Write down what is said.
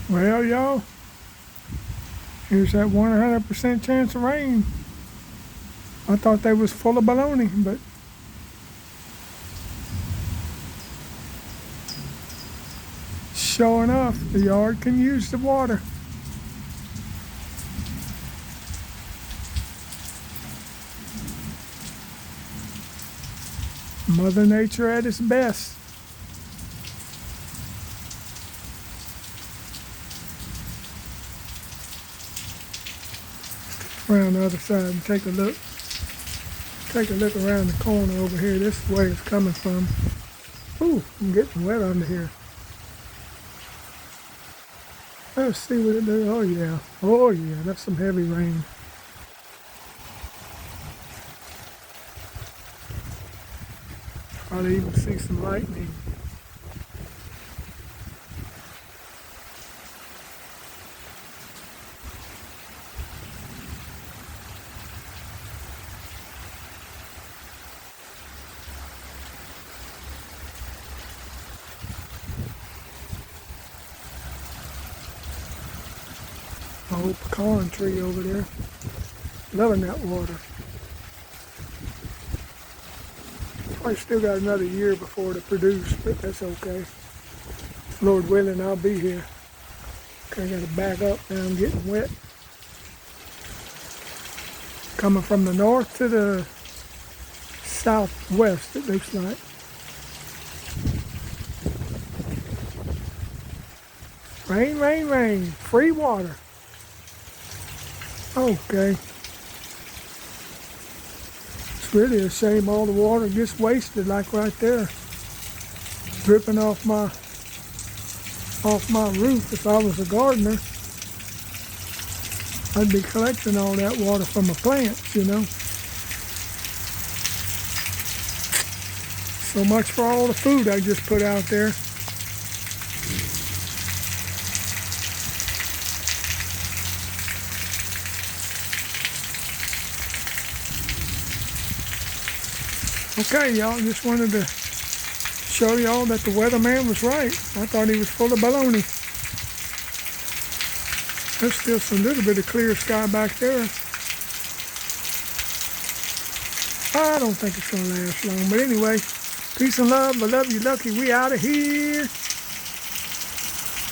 Well, y'all, here's that 100% chance of rain. I thought they was full of baloney, but sure enough, the yard can use the water. Mother Nature at its best. Around the other side and take a look. Take a look around the corner over here. This is where it's coming from. Ooh, I'm getting wet under here. Let's see what it does. Oh yeah. Oh yeah, that's some heavy rain. Probably even see some lightning. Old pecan tree over there. Loving that water. Probably still got another year before to produce, but that's okay. Lord willing, I'll be here. Okay, I gotta back up now, I'm getting wet. Coming from the north to the southwest, it looks like. Rain, rain, rain. Free water. Okay. It's really a shame all the water gets wasted, like right there. Dripping off my roof. If I was a gardener, I'd be collecting all that water from my plants, you know. So much for all the food I just put out there. Okay, y'all, just wanted to show y'all that the weatherman was right. I thought he was full of baloney. There's still some little bit of clear sky back there. I don't think it's gonna last long, but anyway, peace and love. I love you, Lucky. We out of here.